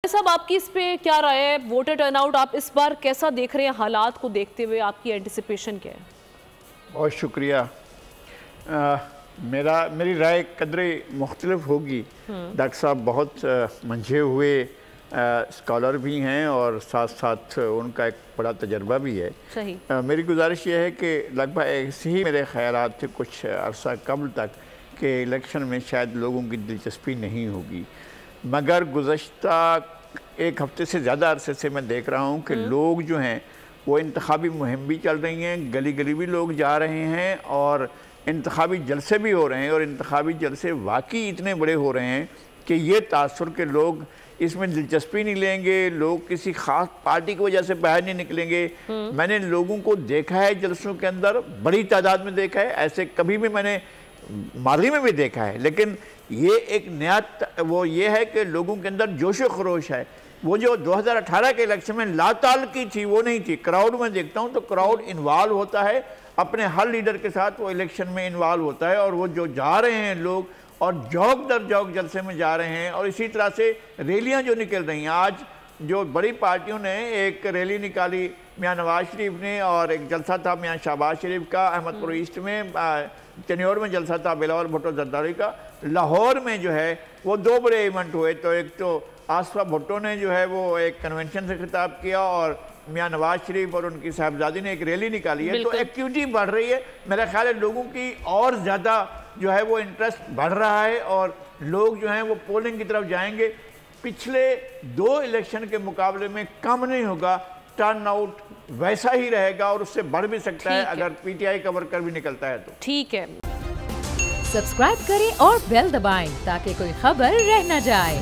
साहब आपकी इस पे क्या राय है? वोटर टर्नआउट आप इस बार कैसा देख रहे हैं? हालात को देखते हुए आपकी एंटिसिपेशन क्या है? बहुत शुक्रिया। मेरी राय कदरे मुख्तलिफ होगी। डॉक्टर साहब बहुत मंझे हुए स्कॉलर भी हैं और साथ साथ उनका एक बड़ा तजर्बा भी है। सही। मेरी गुजारिश ये है कि लगभग ऐसे ही मेरे ख्यालात थे कुछ अरसा कबल तक कि इलेक्शन में शायद लोगों की दिलचस्पी नहीं होगी, मगर गुज़श्ता एक हफ्ते से ज़्यादा अरसे से मैं देख रहा हूँ कि लोग जो हैं वो इंतखाबी मुहिम भी चल रही हैं, गली गली भी लोग जा रहे हैं और इंतखाबी जलसे भी हो रहे हैं। और इंतखाबी जलसे वाकई इतने बड़े हो रहे हैं कि ये तासुर के लोग इसमें दिलचस्पी नहीं लेंगे, लोग किसी ख़ास पार्टी की वजह से बाहर नहीं निकलेंगे। मैंने लोगों को देखा है जलसों के अंदर, बड़ी तादाद में देखा है, ऐसे कभी भी मैंने मादी में भी देखा है। लेकिन ये एक नया वो ये है कि लोगों के अंदर जोश व खरोश है। वो जो 2018 के इलेक्शन में लाताल की थी वो नहीं थी। क्राउड में देखता हूँ तो क्राउड इन्वॉल्व होता है, अपने हर लीडर के साथ वो इलेक्शन में इन्वॉल्व होता है। और वो जो जा रहे हैं लोग और जौक दर जौक जलसे में जा रहे हैं। और इसी तरह से रैलियाँ जो निकल रही हैं, आज जो बड़ी पार्टियों ने एक रैली निकाली मियाँ नवाज शरीफ ने, और एक जलसा था मियाँ शहबाज शरीफ का अहमदपुर ईस्ट में, चनियोर में जलसा था बिलावल भुट्टो जरदारी का, लाहौर में जो है वो दो बड़े इवेंट हुए। तो एक तो आसफा भुट्टो ने जो है वो एक कन्वेंशन से खिताब किया और मियाँ नवाज शरीफ और उनकी साहबजादी ने एक रैली निकाली है। तो एक्टिविटी बढ़ रही है। मेरा ख्याल है लोगों की और ज़्यादा जो है वो इंटरेस्ट बढ़ रहा है और लोग जो हैं वो पोलिंग की तरफ जाएंगे। पिछले 2 इलेक्शन के मुकाबले में कम नहीं होगा, टर्न आउट वैसा ही रहेगा और उससे बढ़ भी सकता है अगर पीटीआई का वर्कर भी निकलता है तो। ठीक है। सब्सक्राइब करें और बेल दबाएं ताकि कोई खबर रह न जाए।